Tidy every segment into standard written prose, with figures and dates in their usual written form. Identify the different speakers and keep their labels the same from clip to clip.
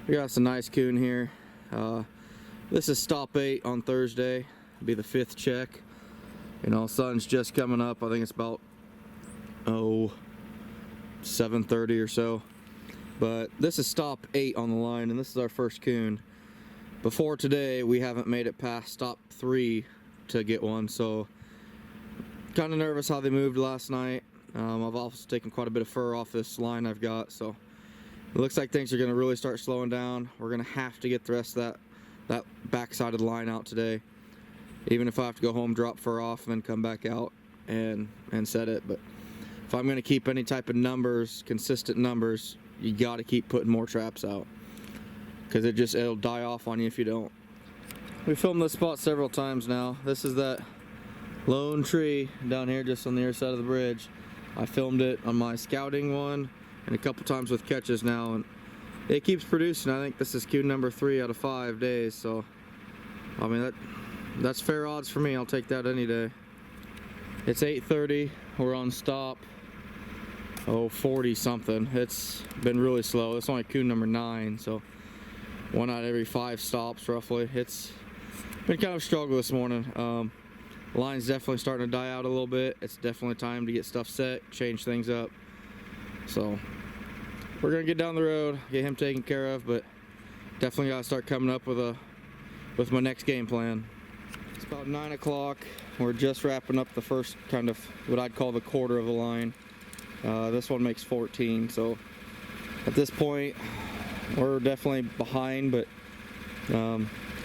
Speaker 1: We got some nice coon here. This is stop 8 on Thursday. It'll be the 5th check. You know, sun's just coming up. I think it's about 7:30 or so. But this is stop 8 on the line, and this is our first coon. Before today, we haven't made it past stop 3 to get one, so kind of nervous how they moved last night. I've also taken quite a bit of fur off this line I've got, so it looks like things are going to really start slowing down. We're going to have to get the rest of that backside of the line out today, even if I have to go home, drop fur off, and then come back out and set it. But if I'm going to keep any type of numbers, consistent numbers, you got to keep putting more traps out, because it'll die off on you if you don't. We filmed this spot several times now. This is that lone tree down here just on the other side of the bridge. I filmed it on my scouting one and a couple times with catches now, and it keeps producing. I think this is coon number 3 out of 5 days, so I mean that's fair odds for me. I'll take that any day. It's 8:30. We're on stop 40 something. It's been really slow. It's only coon number 9, so 1 out of every 5 stops roughly. It's been kind of a struggle this morning. Line's definitely starting to die out a little bit. It's definitely time to get stuff set, change things up. So we're gonna get down the road, get him taken care of, but definitely gotta start coming up with my next game plan. It's about 9 o'clock. We're just wrapping up the first kind of what I'd call the quarter of the line. This one makes 14, so at this point we're definitely behind, but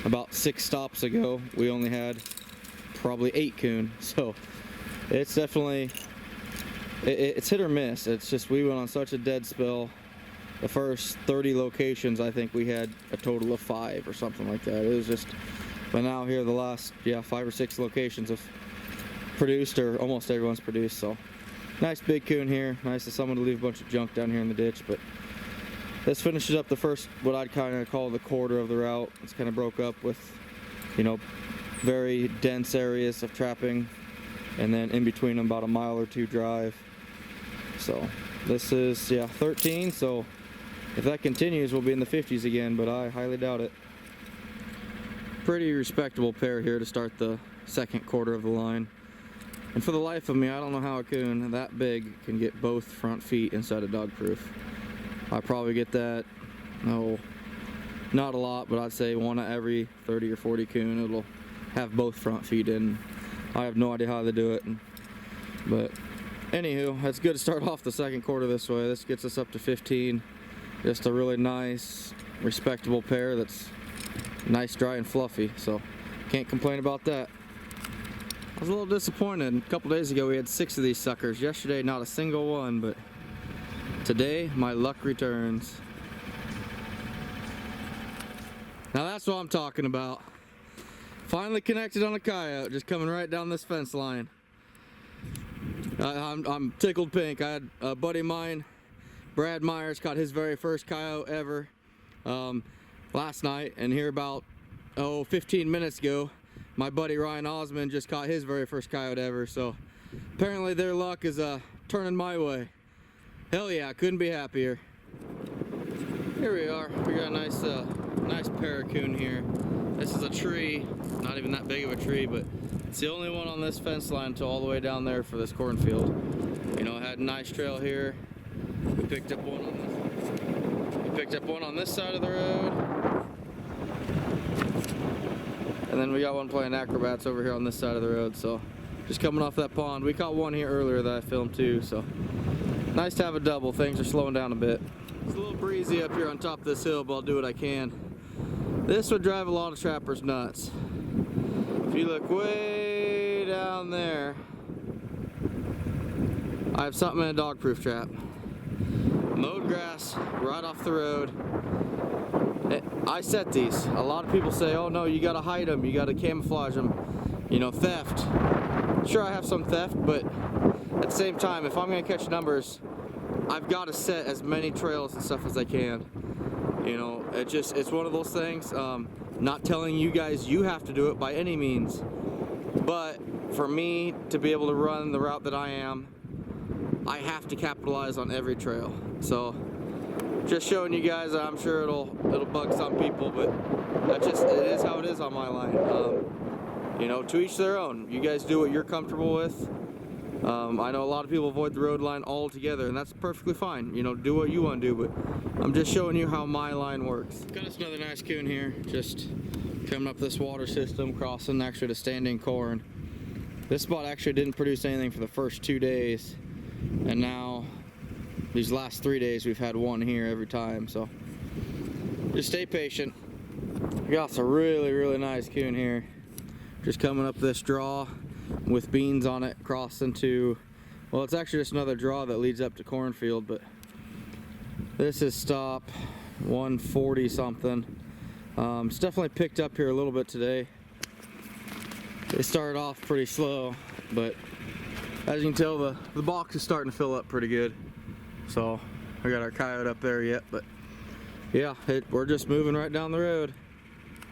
Speaker 1: about 6 stops ago we only had probably 8 coon, so it's definitely it's hit or miss. It's just we went on such a dead spell. The first 30 locations, I think we had a total of 5 or something like that. It was just, but now here the last 5 or 6 locations have produced, or almost everyone's produced. So nice big coon here. Nice of someone to leave a bunch of junk down here in the ditch. But this finishes up the first, what I'd kind of call the quarter of the route. It's kind of broke up with, you know, very dense areas of trapping, and then in between them about a mile or 2 drive. So this is 13, so if that continues we'll be in the 50s again, but I highly doubt it. Pretty respectable pair here to start the second quarter of the line, and for the life of me I don't know how a coon that big can get both front feet inside a dog proof. I probably get that, not a lot, but I'd say 1 out of every 30 or 40 coon it'll have both front feet in. I have no idea how they do it, but anywho, it's good to start off the second quarter this way. This gets us up to 15. Just a really nice, respectable pair that's nice, dry, and fluffy, so can't complain about that. I was a little disappointed. A couple days ago we had 6 of these suckers. Yesterday not a single one, but today my luck returns. Now that's what I'm talking about. Finally connected on a coyote, just coming right down this fence line. I'm tickled pink. I had a buddy of mine, Brad Myers, caught his very first coyote ever last night, and here about 15 minutes ago my buddy Ryan Osmond just caught his very first coyote ever. So apparently their luck is turning my way. Hell yeah, couldn't be happier. Here we are. We got a nice pair of coon here. This is a tree, not even that big of a tree, but it's the only one on this fence line until all the way down there for this cornfield. You know, it had a nice trail here. We picked up one on this side of the road, and then we got one playing acrobats over here on this side of the road. So just coming off that pond. We caught one here earlier that I filmed too, so nice to have a double. Things are slowing down a bit. It's a little breezy up here on top of this hill, but I'll do what I can. This would drive a lot of trappers nuts. If you look way down there, I have something in a dog proof trap. Mowed grass right off the road. I set these. A lot of people say, oh no, you gotta hide them, you gotta camouflage them, you know, theft. Sure, I have some theft, but at the same time, if I'm gonna catch numbers, I've got to set as many trails and stuff as I can. You know, it's one of those things. Not telling you guys you have to do it by any means, but for me to be able to run the route that I am, I have to capitalize on every trail. So just showing you guys. I'm sure it'll bug some people, but it is how it is on my line. You know, to each their own. You guys do what you're comfortable with. I know a lot of people avoid the road line altogether, and that's perfectly fine. You know, do what you want to do, but I'm just showing you how my line works. Got us another nice coon here, just coming up this water system, crossing actually to standing corn. This spot actually didn't produce anything for the first 2 days, and now these last 3 days we've had one here every time, so just stay patient. We got some really nice coon here, just coming up this draw with beans on it, crossing to, well, it's actually just another draw that leads up to cornfield, but this is stop 140 something. It's definitely picked up here a little bit today. It started off pretty slow, but as you can tell, the box is starting to fill up pretty good. So we got our coyote up there yet, but yeah, we're just moving right down the road.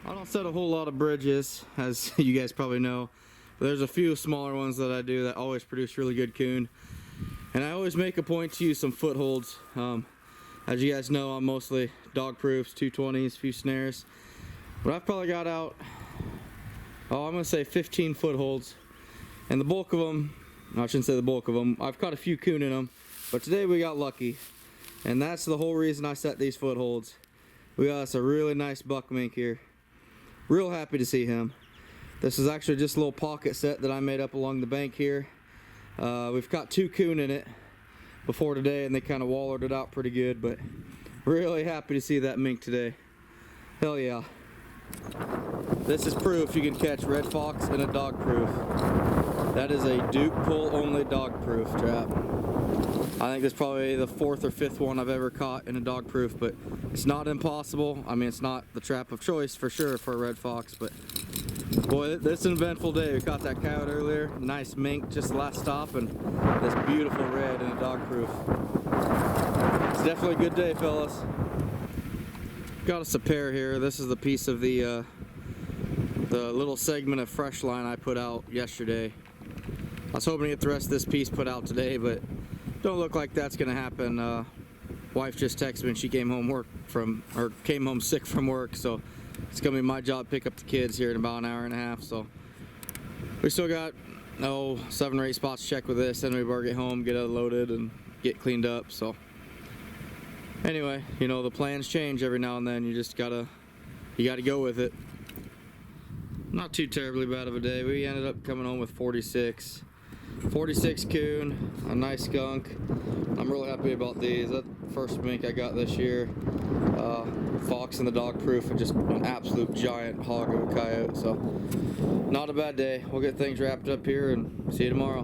Speaker 1: I don't set a whole lot of bridges, as you guys probably know. There's a few smaller ones that I do that always produce really good coon, and I always make a point to use some footholds. As you guys know, I'm mostly dog proofs, 220s, few snares, but I've probably got out, I'm gonna say 15 footholds, and the bulk of them, I shouldn't say the bulk of them, I've caught a few coon in them, but today we got lucky, and that's the whole reason I set these footholds. We got us a really nice buck mink here. Real happy to see him. This is actually just a little pocket set that I made up along the bank here. We've caught 2 coon in it before today, and they kind of wallowed it out pretty good, but really happy to see that mink today. Hell yeah. This is proof you can catch red fox in a dog proof. That is a Duke pull only dog proof trap. I think this is probably the 4th or 5th one I've ever caught in a dog proof, but it's not impossible. I mean, it's not the trap of choice for sure for a red fox, but boy, this is an eventful day. We caught that coyote earlier, nice mink just the last stop, and this beautiful red in a dog proof. It's definitely a good day, fellas. Got us a pair here. This is the piece of the little segment of fresh line I put out yesterday. I was hoping to get the rest of this piece put out today, but don't look like that's gonna happen. Wife just texted me and she came home sick from work, so it's gonna be my job to pick up the kids here in about an hour and a half. So we still got 7 or 8 spots to check with this, then we better get home, get it loaded, and get cleaned up. So anyway, you know, the plans change every now and then. You just gotta go with it. Not too terribly bad of a day. We ended up coming home with 46 coon, a nice skunk. I'm really happy about these. That first mink I got this year, fox in the dog proof, and just an absolute giant hog of a coyote. So not a bad day. We'll get things wrapped up here and see you tomorrow.